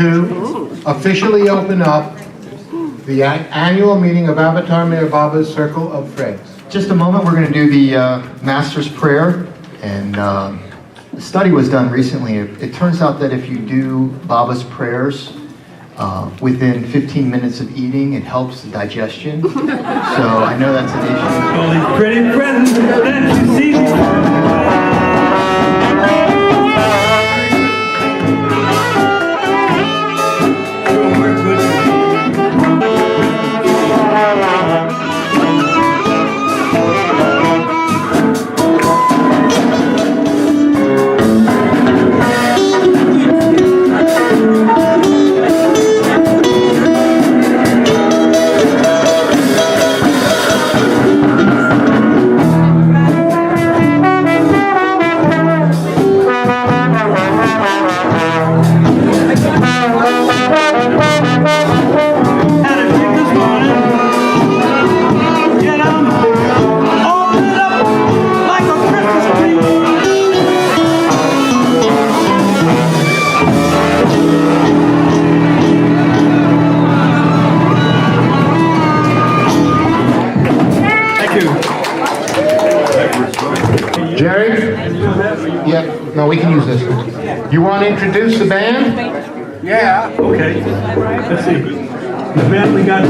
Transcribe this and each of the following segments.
to officially open up the annual meeting of Avatar Mayor Baba's Circle of Friends. Just a moment, we're going to do the Master's Prayer, and a study was done recently. It turns out that if you do Baba's prayers within 15 minutes of eating, it helps the digestion. So I know that's an issue. All these pretty presents that you see. No, we can use this. You want to introduce the band? Yeah. Okay. Let's see. The band we got.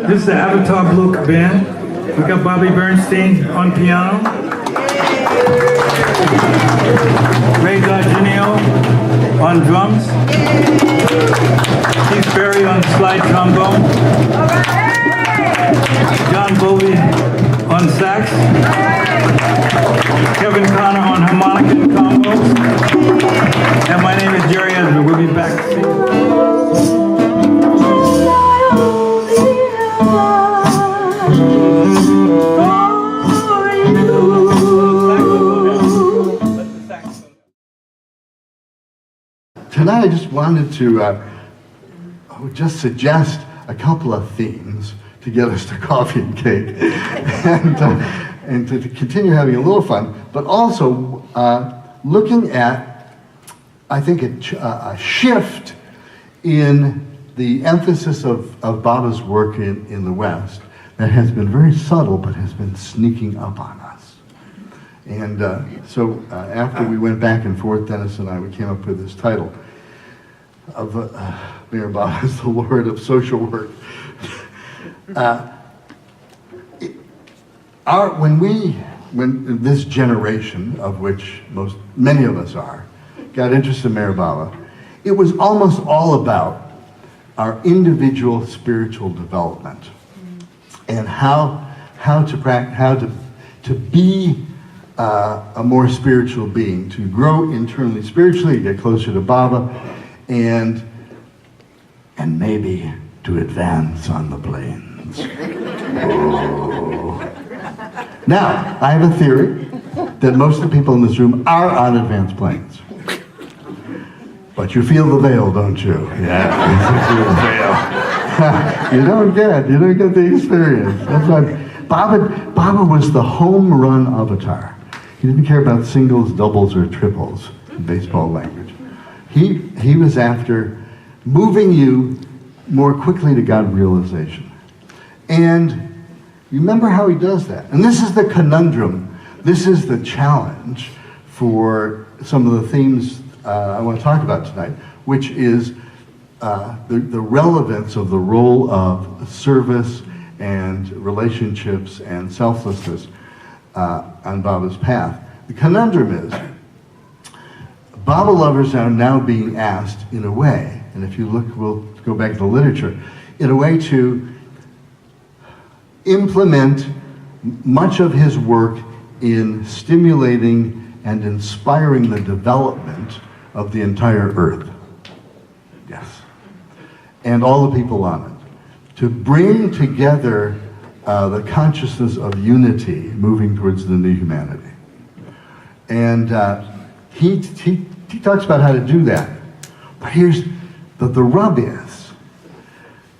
This is the Avatar Blue Band. We got Bobby Bernstein on piano. Ray Darginio on drums. Steve Berry on slide trombone. John Bovey on sax. Kevin Connor on harmonica and combos. And my name is Jerry Ezra. We'll be back. Tonight I just wanted to just suggest a couple of themes to get us to coffee and cake. And to continue having a little fun, but also looking at, I think, a shift in the emphasis of Baba's work in the West that has been very subtle, but has been sneaking up on us. And so after we went back and forth, Dennis and I, we came up with this title of Mayor Baba is the Lord of Social Work. When this generation, of which many of us are, got interested in Mayor Baba, it was almost all about our individual spiritual development and how to be a more spiritual being, to grow internally spiritually, get closer to Baba, and maybe to advance on the plains. Oh. Now, I have a theory that most of the people in this room are on advanced planes. But you feel the veil, don't you? Yeah, you don't get the experience. That's why Baba was the home run avatar. He didn't care about singles, doubles, or triples in baseball language. He was after moving you more quickly to God realization. And you remember how he does that. And this is the conundrum. This is the challenge for some of the themes I want to talk about tonight, which is the relevance of the role of service and relationships and selflessness on Baba's path. The conundrum is, Baba lovers are now being asked, in a way, and if you look, we'll go back to the literature, in a way to implement much of his work in stimulating and inspiring the development of the entire earth. Yes. And all the people on it. To bring together the consciousness of unity moving towards the new humanity. And he talks about how to do that. But here's the rub is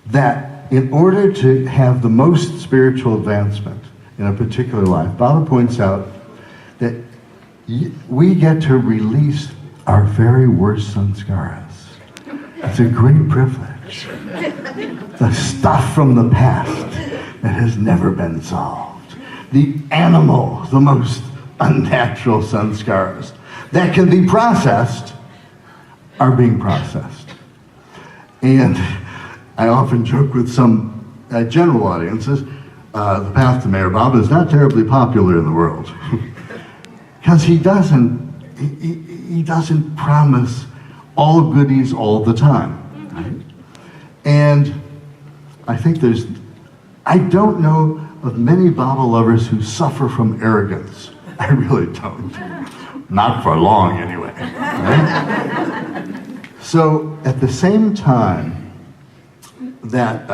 that in order to have the most spiritual advancement in a particular life, Baba points out that we get to release our very worst sanskaras. It's a great privilege. The stuff from the past that has never been solved. The animal, the most unnatural sanskars that can be processed are being processed. And I often joke with some general audiences, the path to Mayor Baba is not terribly popular in the world. Because he doesn't promise all goodies all the time. Right? And I think I don't know of many Baba lovers who suffer from arrogance. I really don't. Not for long, anyway. Right? So, at the same time that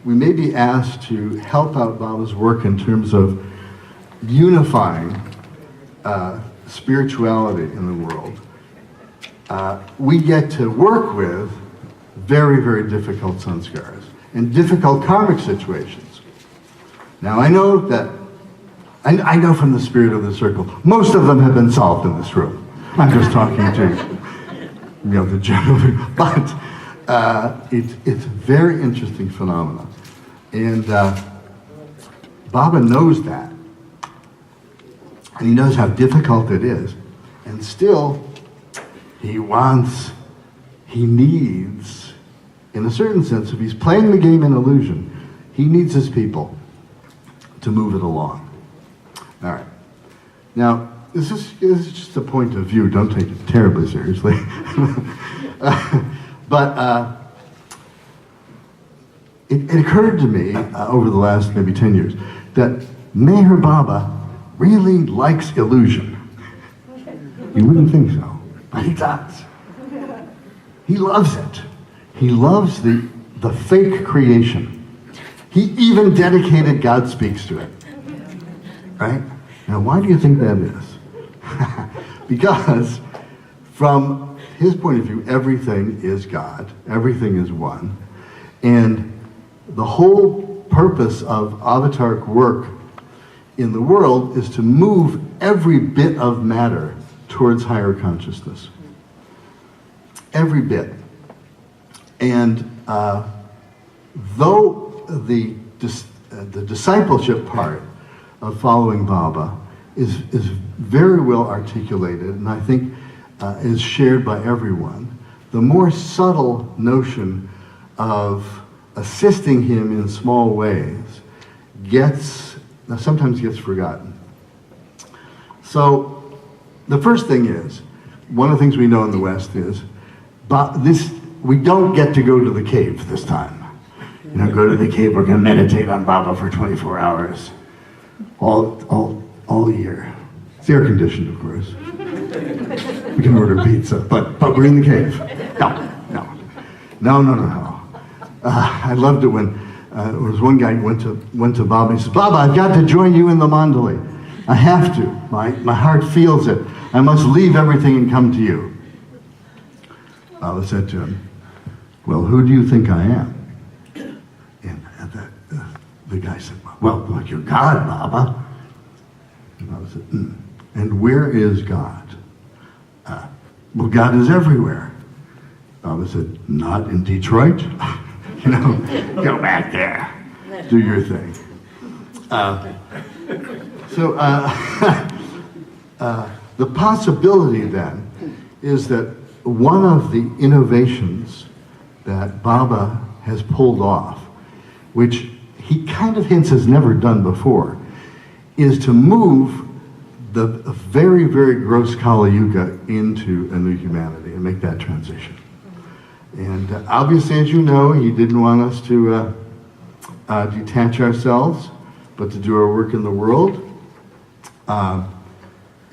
we may be asked to help out Baba's work in terms of unifying spirituality in the world, we get to work with very, very difficult sanskars and difficult karmic situations. Now, I know that, I know from the spirit of the circle, most of them have been solved in this room. I'm just talking to, the general, but it's a very interesting phenomenon. And Baba knows that. And he knows how difficult it is. And still, he needs, in a certain sense, if he's playing the game in illusion, he needs his people to move it along. All right. Now, this is just a point of view. Don't take it terribly seriously. But it occurred to me over the last maybe 10 years that Meher Baba really likes illusion. You wouldn't think so, but he does. He loves it. He loves the fake creation. He even dedicated God Speaks to it. Right? Now, why do you think that is? Because from his point of view, everything is God. Everything is one. And the whole purpose of avataric work in the world is to move every bit of matter towards higher consciousness. Every bit. And though the discipleship part of following Baba is very well articulated, and I think is shared by everyone, the more subtle notion of assisting him in small ways sometimes gets forgotten. So the first thing is, one of the things we know in the West is, we don't get to go to the cave this time. Go to the cave, we're going to meditate on Baba for 24 hours. All year. It's air conditioned, of course. We can order pizza, but we're in the cave. No. I loved it when there was one guy who went to Baba and he said, Baba, I've got to join you in the mandali. I have to. My heart feels it. I must leave everything and come to you. Baba said to him, well, who do you think I am? And the guy said, well, like you're God, Baba. And Baba said, and where is God? Well, God is everywhere. Baba said, not in Detroit. Go back there. Do your thing. The possibility then is that one of the innovations that Baba has pulled off, which he kind of hints has never done before, is to move the very, very gross Kali Yuga into a new humanity and make that transition. And obviously, as you know, he didn't want us to detach ourselves, but to do our work in the world.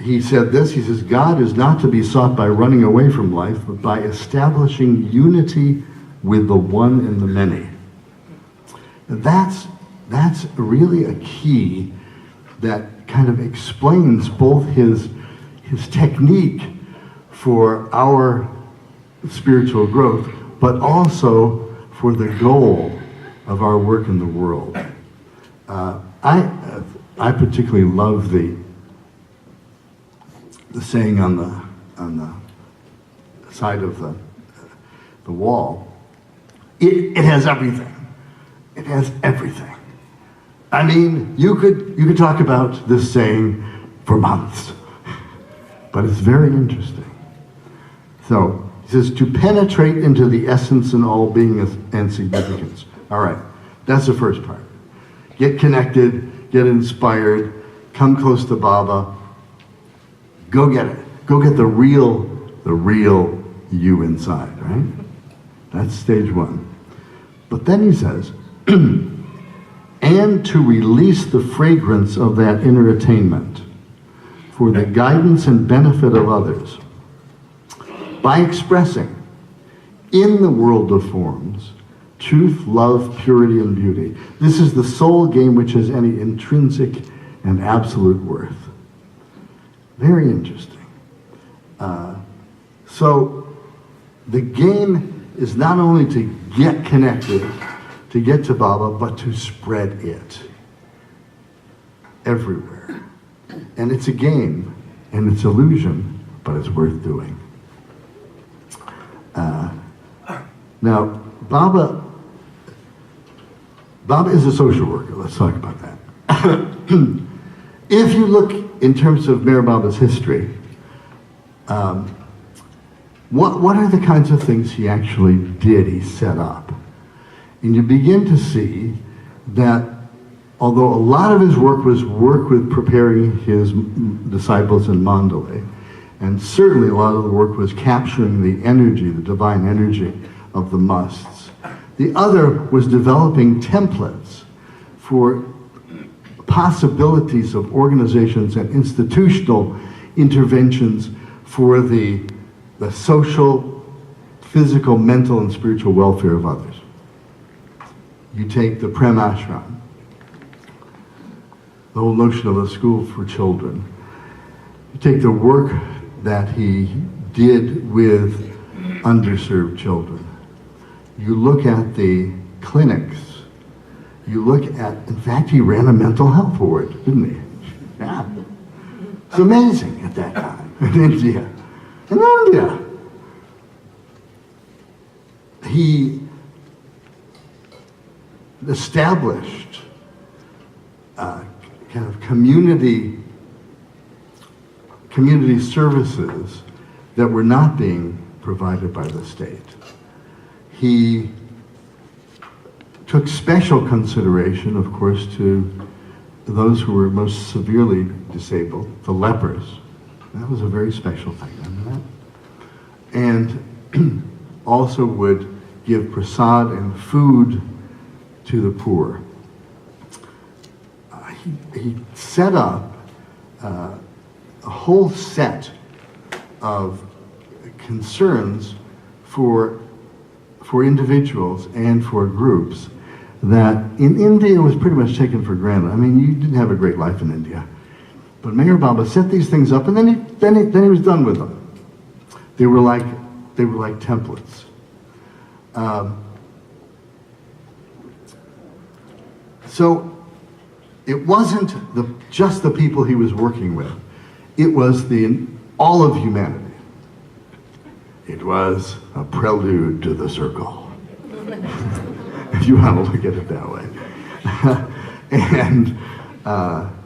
He said this, he says, God is not to be sought by running away from life, but by establishing unity with the one and the many. And that's really a key that kind of explains both his technique for our spiritual growth, but also for the goal of our work in the world. I particularly love the saying on the side of the wall, it has everything. It has everything. I mean, you could talk about this saying for months, but it's very interesting. So, he says, to penetrate into the essence and all being and significance. All right, that's the first part. Get connected, get inspired, come close to Baba, go get it. Go get the real you inside, right? That's stage one. But then he says, and to release the fragrance of that inner attainment for the guidance and benefit of others by expressing in the world of forms truth, love, purity, and beauty. This is the sole game which has any intrinsic and absolute worth. Very interesting. So the game is not only to get connected, to get to Baba, but to spread it everywhere. And it's a game, and it's illusion, but it's worth doing. Now, Baba is a social worker. Let's talk about that. If you look in terms of Meher Baba's history, what are the kinds of things he actually did, he set up? And you begin to see that although a lot of his work was with preparing his disciples in Mandalay, and certainly a lot of the work was capturing the energy, the divine energy of the musts, the other was developing templates for possibilities of organizations and institutional interventions for the social, physical, mental, and spiritual welfare of others. You take the Prem Ashram, the whole notion of a school for children. You take the work that he did with underserved children. You look at the clinics. You look at, in fact, he ran a mental health ward, didn't he? Yeah. It's amazing at that time in India. In India. He established kind of community services that were not being provided by the state. He took special consideration, of course, to those who were most severely disabled, the lepers. That was a very special thing, remember that? And also would give prasad and food to the poor. He set up a whole set of concerns for individuals and for groups that in India was pretty much taken for granted. I mean, you didn't have a great life in India. But Meher Baba set these things up, and then he was done with them. They were like templates. So it wasn't just the people he was working with. It was all of humanity. It was a prelude to the circle, if you want to look at it that way. And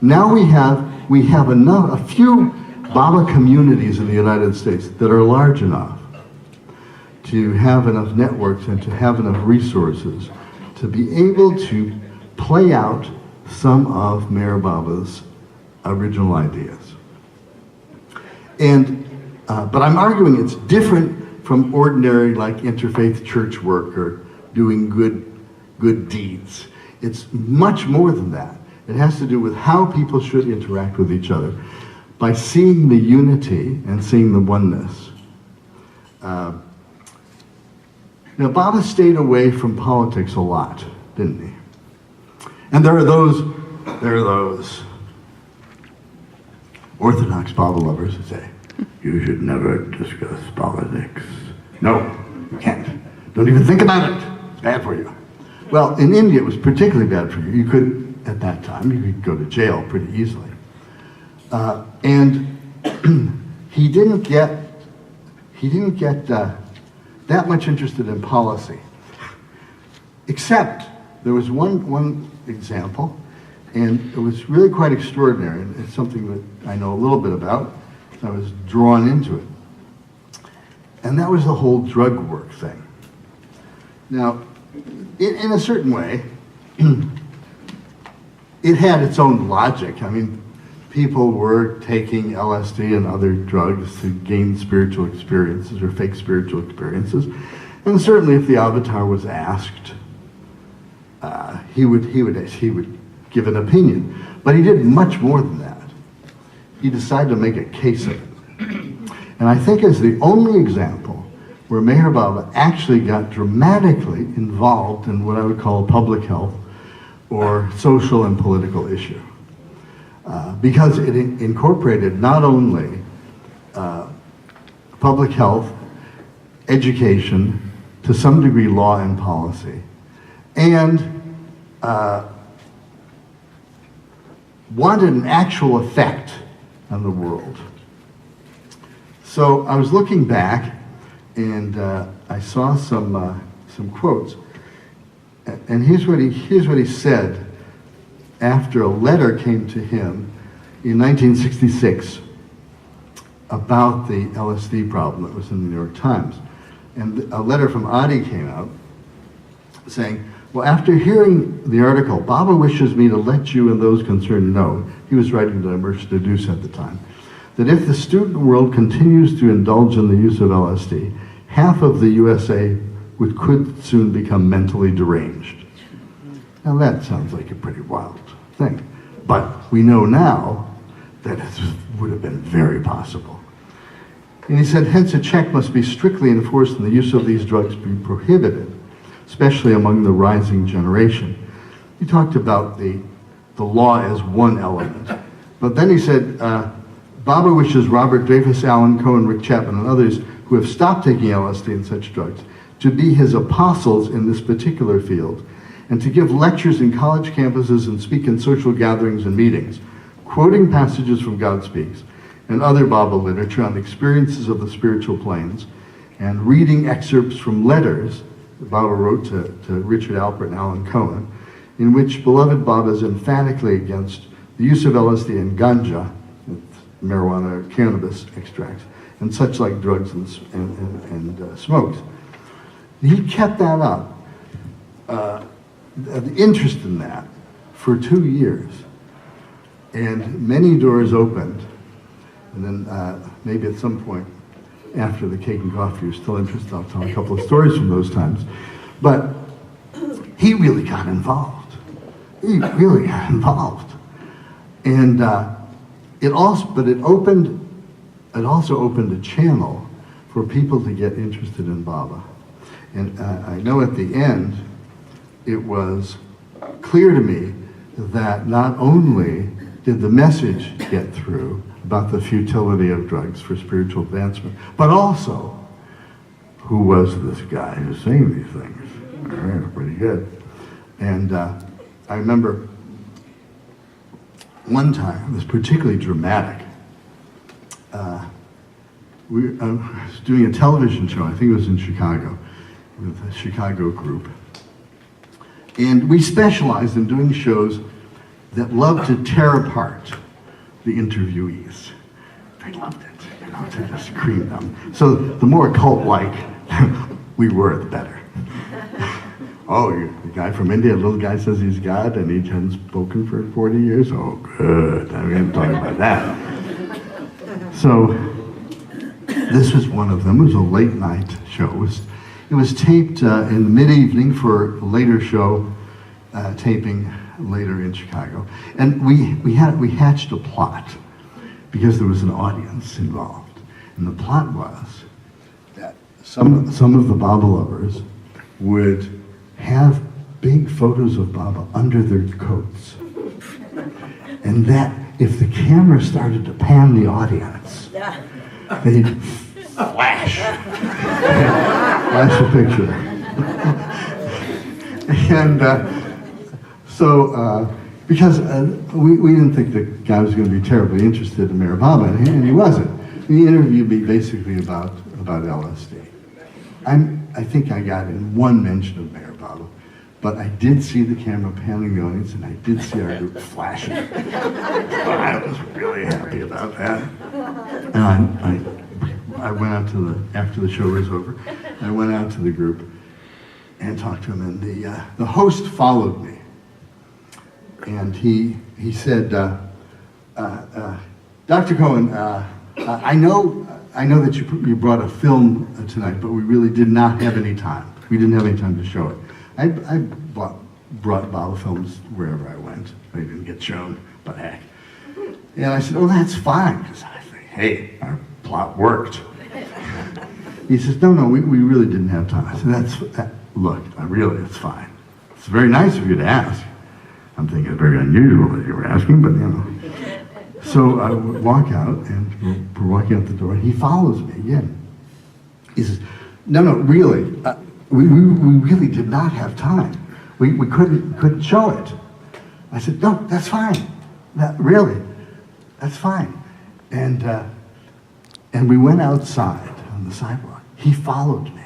now we have a few Baba communities in the United States that are large enough to have enough networks and to have enough resources to be able to play out some of Meher Baba's original ideas. And but I'm arguing it's different from ordinary like interfaith church work or doing good deeds. It's much more than that. It has to do with how people should interact with each other by seeing the unity and seeing the oneness. Now, Baba stayed away from politics a lot, didn't he? And there are those Orthodox Baba lovers who say, you should never discuss politics. No, you can't. Don't even think about it. It's bad for you. Well, in India, it was particularly bad for you. You could, at that time, you could go to jail pretty easily. And he didn't get that much interested in policy. Except there was one example, and it was really quite extraordinary, and it's something that I know a little bit about, so I was drawn into it. And that was the whole drug work thing. Now, in a certain way, it had its own logic. I mean, people were taking LSD and other drugs to gain spiritual experiences or fake spiritual experiences. And certainly if the avatar was asked, he would give an opinion. But he did much more than that. He decided to make a case of it. And I think it's the only example where Meher Baba actually got dramatically involved in what I would call public health or social and political issue. Because it incorporated not only public health, education, to some degree law and policy, and wanted an actual effect on the world. So I was looking back, and I saw some quotes, and here's what he said after a letter came to him in 1966 about the LSD problem that was in the New York Times. And a letter from Adi came out saying, well, after hearing the article, Baba wishes me to let you and those concerned know, he was writing to Emersh Deduce at the time, that if the student world continues to indulge in the use of LSD, half of the USA could soon become mentally deranged. Now that sounds like a pretty wild thing, but we know now that it would have been very possible. And he said, hence a check must be strictly enforced and the use of these drugs be prohibited, especially among the rising generation. He talked about the law as one element, but then he said, Baba wishes Robert Dreyfus, Allan, Cohen, Rick Chapman, and others who have stopped taking LSD and such drugs to be his apostles in this particular field, and to give lectures in college campuses and speak in social gatherings and meetings, quoting passages from God Speaks and other Baba literature on the experiences of the spiritual planes, and reading excerpts from letters that Baba wrote to Richard Alpert and Allan Cohen, in which beloved Baba is emphatically against the use of LSD and ganja, marijuana or cannabis extracts, and such like drugs and smokes. He kept that up, the interest in that, for 2 years. And many doors opened, and then maybe at some point after the cake and coffee, you're still interested, I'll tell a couple of stories from those times. But he really got involved. He really got involved. And it also opened a channel for people to get interested in Baba. And I know at the end, it was clear to me that not only did the message get through about the futility of drugs for spiritual advancement, but also, who was this guy who's saying these things? All right, pretty good. And I remember one time, it was particularly dramatic. I was doing a television show, I think it was in Chicago, with a Chicago group. And we specialized in doing shows that loved to tear apart the interviewees. They loved it, to just cream them. So the more cult-like we were, the better. Oh, the guy from India, the little guy says he's God and he hadn't spoken for 40 years? Oh, good. I'm going to talk about that. So this was one of them. It was a late night show. It was taped in the mid-evening for a later show, taping later in Chicago. And we hatched a plot because there was an audience involved. And the plot was that some of the Baba lovers would have big photos of Baba under their coats. And that if the camera started to pan the audience, they'd flash a picture. And because we didn't think the guy was going to be terribly interested in Meher Baba, and he wasn't. He interviewed me basically about LSD. I think I got in one mention of Mayor Baba, but I did see the camera panning the audience, and I did see our group flashing. I was really happy about that. And I went out to after the show was over, I went out to the group and talked to him, and the host followed me. And he said, Dr. Cohen, I know that you brought a film tonight, but we really did not have any time. We didn't have any time to show it. I brought Baba films wherever I went. They didn't get shown, but heck. And I said, oh, that's fine, because I think, hey, our plot worked. He says, no, we really didn't have time. I said, look, really, it's fine. It's very nice of you to ask. I'm thinking it's very unusual that you were asking, but you know. So I walk out, and we're walking out the door, and he follows me again. He says, no, really, we really did not have time. We couldn't show it. I said, no, that's fine. Really, that's fine. And we went outside on the sidewalk. He followed me.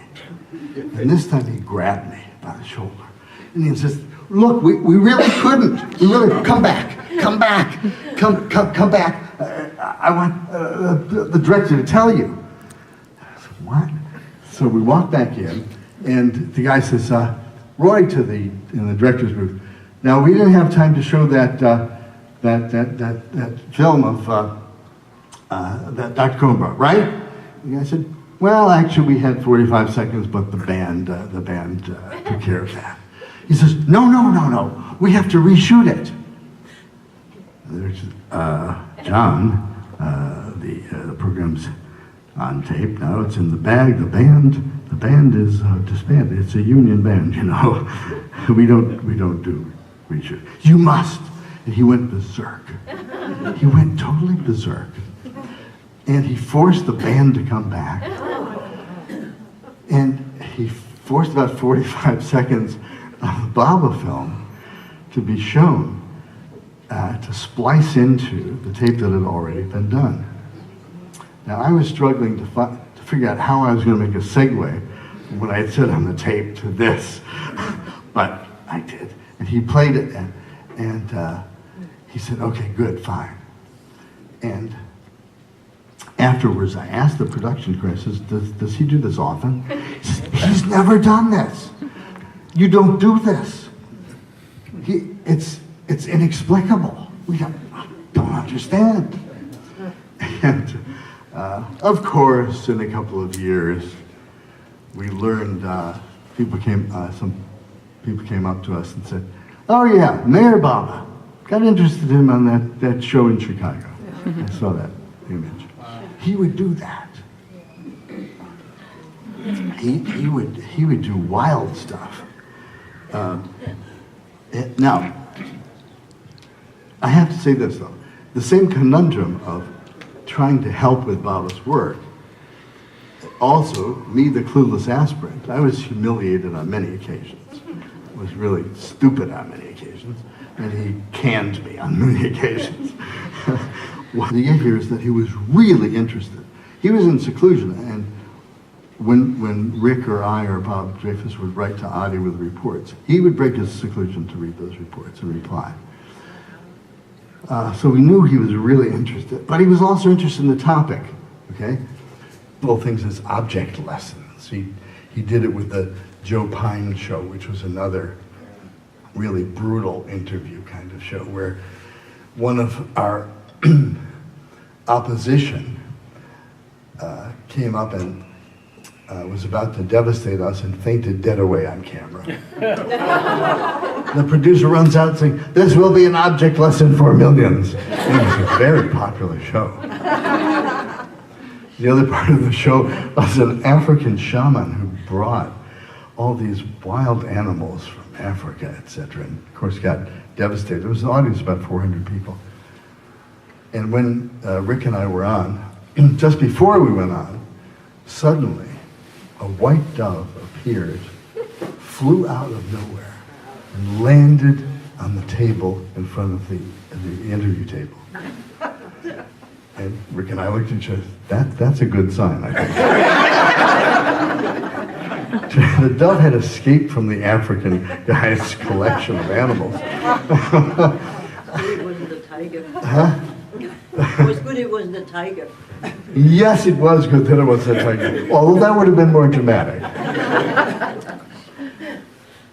And this time he grabbed me by the shoulder. And he insisted, look, we really couldn't. We really, come back. Come back. I want the director to tell you. I said, what? So we walk back in, and the guy says, Roy, in the director's booth, now we didn't have time to show that film of that Dr. Cohen brought, right? And the guy said, well, actually we had 45 seconds, but the band took care of that. He says, no, we have to reshoot it. There's, John, the program's on tape now. It's in the bag. The band is disbanded. It's a union band, you know. We don't do reshoot. You must. And he went berserk. He went totally berserk. And he forced the band to come back. And he forced about 45 seconds of the Baba film to be shown, to splice into the tape that had already been done. Now, I was struggling to figure out how I was going to make a segue from what I had said on the tape to this, but I did. And he played it, and he said, okay, good, fine. And afterwards, I asked the production crew, I says, does he do this often? He says, he's never done this. You don't do this. It's inexplicable. We don't understand. And of course, in a couple of years, we learned, some people came up to us and said, oh yeah, Mayor Baba, got interested in him on that show in Chicago. I saw that image. He would do that. He would do wild stuff. Now, I have to say this though, the same conundrum of trying to help with Baba's work, also, me the clueless aspirant, I was humiliated on many occasions, was really stupid on many occasions, and he canned me on many occasions. What you get here is that he was really interested. He was in seclusion, and when Rick or I or Bob Dreyfus would write to Adi with reports, he would break his seclusion to read those reports and reply. So we knew he was really interested, but he was also interested in the topic, okay? Little things as object lessons. He did it with the Joe Pine show, which was another really brutal interview kind of show where one of our opposition came up and was about to devastate us and fainted dead away on camera. The producer runs out saying, this will be an object lesson for millions. It was a very popular show. The other part of the show was an African shaman who brought all these wild animals from Africa, etc. And of course got devastated. There was an audience of about 400 people. And when Rick and I were on, just before we went on, suddenly a white dove appeared, flew out of nowhere, and landed on the table in front of the interview table. And Rick and I looked at each other, that's a good sign, I think. The dove had escaped from the African guy's collection of animals. It wasn't the tiger. Huh? It was good it wasn't the tiger. Yes, it was good that it was a tiger. Although that would have been more dramatic.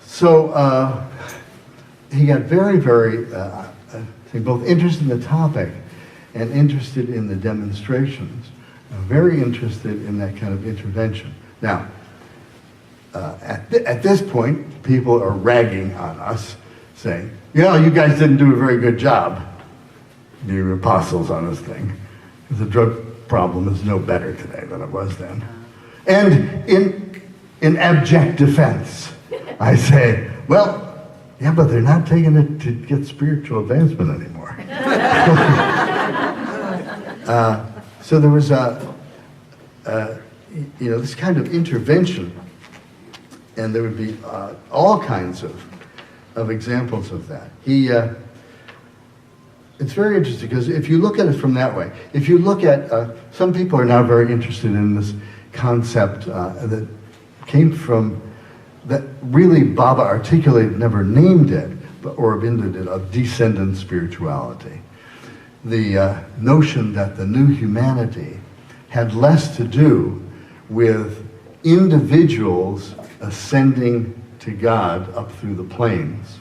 So he got very, very, both interested in the topic and interested in the demonstrations. Very interested in that kind of intervention. Now, at this point, people are ragging on us, saying, "Yeah, you guys didn't do a very good job, you apostles, on this thing. The drug problem is no better today than it was then." And in abject defense, I say, well, yeah, but they're not taking it to get spiritual advancement anymore. So there was this kind of intervention, and there would be all kinds of examples of that. It's very interesting because if you look at it from that way, if you look at, some people are now very interested in this concept that came from, that really Baba articulated, never named it, or hinted it, of descendant spirituality. The notion that the new humanity had less to do with individuals ascending to God up through the planes,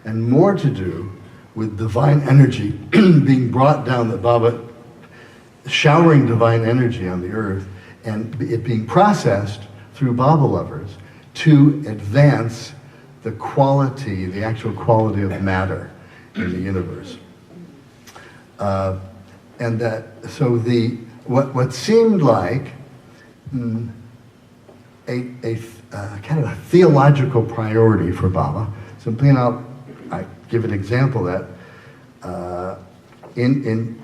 and more to do with divine energy being brought down, that Baba showering divine energy on the earth, and it being processed through Baba lovers to advance the quality, the actual quality of matter in the universe. And that, so what seemed like a kind of a theological priority for Baba, simply, and I give an example that in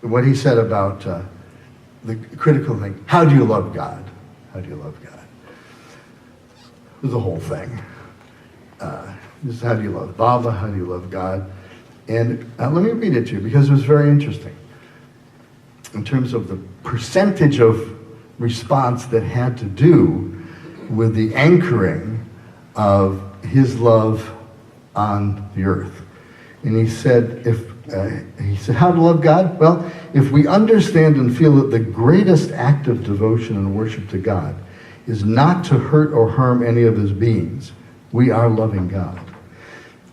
what he said about the critical thing, how do you love God? How do you love God? It was the whole thing. This is how do you love Baba? How do you love God? And let me read it to you because it was very interesting in terms of the percentage of response that had to do with the anchoring of his love on the earth. And he said, how to love God? Well, if we understand and feel that the greatest act of devotion and worship to God is not to hurt or harm any of his beings, we are loving God.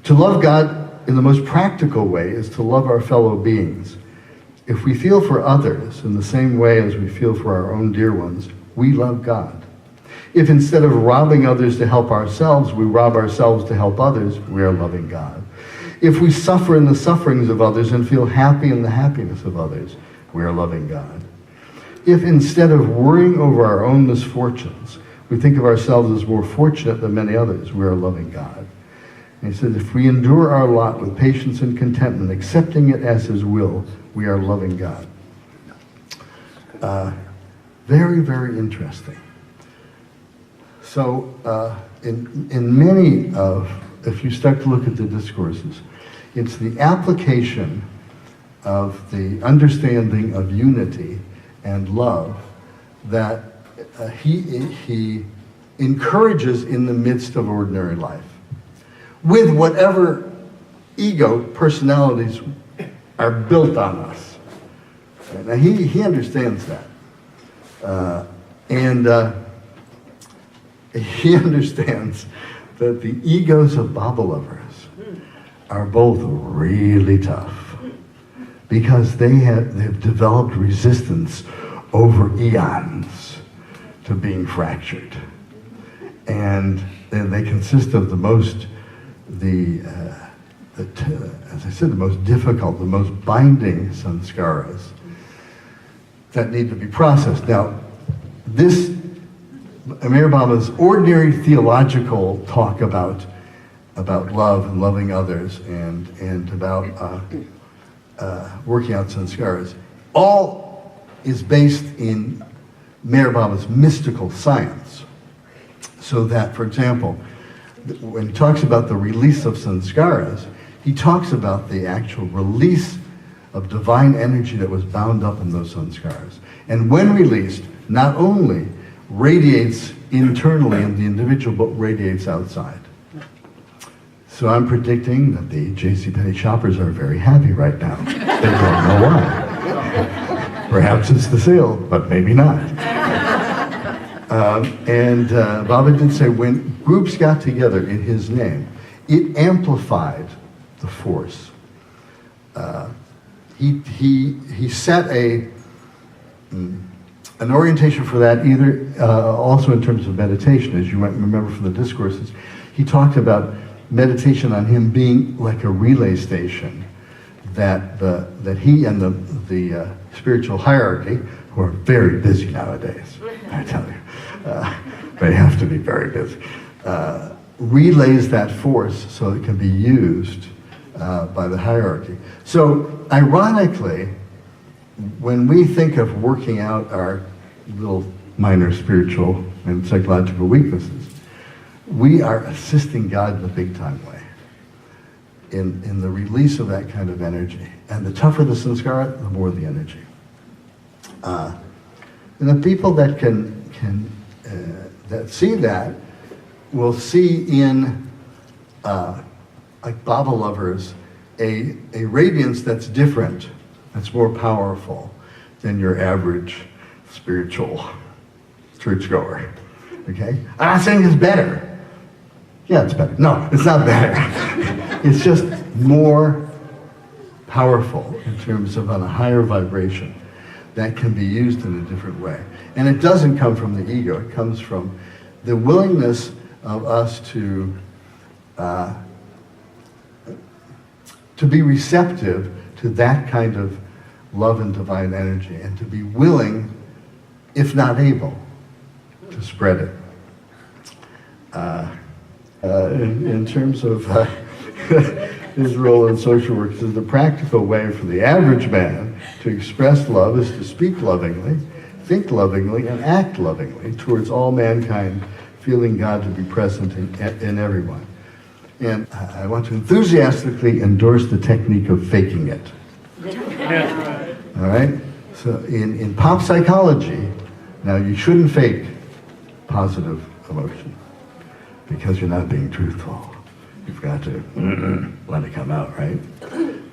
To love God in the most practical way is to love our fellow beings. If we feel for others in the same way as we feel for our own dear ones, we love God. If instead of robbing others to help ourselves, we rob ourselves to help others, we are loving God. If we suffer in the sufferings of others and feel happy in the happiness of others, we are loving God. If instead of worrying over our own misfortunes, we think of ourselves as more fortunate than many others, we are loving God. And he said, if we endure our lot with patience and contentment, accepting it as his will, we are loving God. Very, very interesting. So in many of, if you start to look at the discourses, it's the application of the understanding of unity and love that he encourages in the midst of ordinary life, with whatever ego personalities are built on us. Now he understands that. And he understands that the egos of Baba lovers are both really tough because they've developed resistance over eons to being fractured. And they consist of as I said, the most difficult, the most binding sanskaras that need to be processed. Now, this Amir Baba's ordinary theological talk about love and loving others and about working out sanskaras, all is based in Meher Baba's mystical science. So that, for example, when he talks about the release of sanskaras, he talks about the actual release of divine energy that was bound up in those sanskaras. And when released, not only radiates internally in the individual, but radiates outside. So I'm predicting that the JCPenney shoppers are very happy right now. They don't know why. Perhaps it's the sale, but maybe not. Baba did say when groups got together in his name, it amplified the force. He set an orientation for that, either also in terms of meditation, as you might remember from the discourses. He talked about meditation on him being like a relay station, that he and the spiritual hierarchy, who are very busy nowadays, I tell you, they have to be very busy, relays that force so it can be used by the hierarchy. So ironically, when we think of working out our little minor spiritual and psychological weaknesses, we are assisting God in a big time way in the release of that kind of energy. And the tougher the sanskara, the more the energy. And the people that that see that will see in like Baba lovers a radiance that's different, that's more powerful than your average spiritual churchgoer. Okay? I'm not saying it's better. Yeah, it's better. No, it's not better. It's just more powerful in terms of on a higher vibration that can be used in a different way. And it doesn't come from the ego. It comes from the willingness of us to be receptive to that kind of love and divine energy, and to be willing, if not able, to spread it. In terms of his role in social work, the practical way for the average man to express love is to speak lovingly, think lovingly, and act lovingly towards all mankind, feeling God to be present in everyone. And I want to enthusiastically endorse the technique of faking it. All right? So in pop psychology, now you shouldn't fake positive emotion because you're not being truthful. You've got to let it come out, right?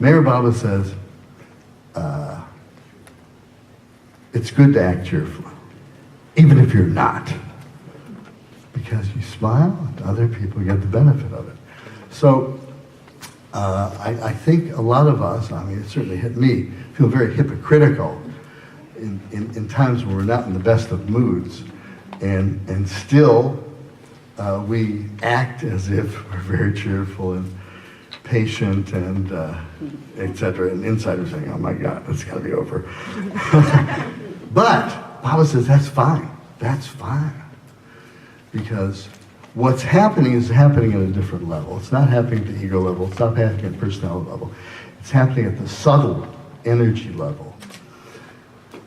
Mayor Baba says, it's good to act cheerfully, even if you're not, because you smile and other people get the benefit of it. So I think a lot of us, I mean, it certainly hit me, feel very hypocritical in times when we're not in the best of moods, and still we act as if we're very cheerful and patient and etc. And inside we're saying, oh my God, it's got to be over. But Baba says that's fine. That's fine. Because what's happening is happening at a different level. It's not happening at the ego level. It's not happening at the personality level. It's happening at the subtle energy level.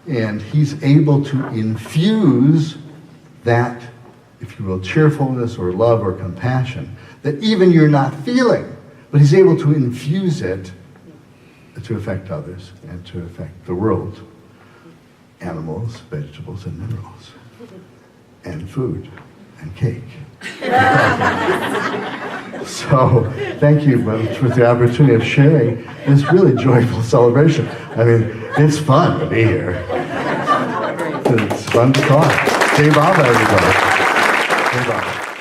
And he's able to infuse that, if you will, cheerfulness or love or compassion that even you're not feeling, but he's able to infuse it to affect others and to affect the world, animals, vegetables, and minerals, and food, and cake. So, thank you for the opportunity of sharing this really joyful celebration. I mean, it's fun to be here. It's fun to talk. Jai Baba, everybody. Jai Baba.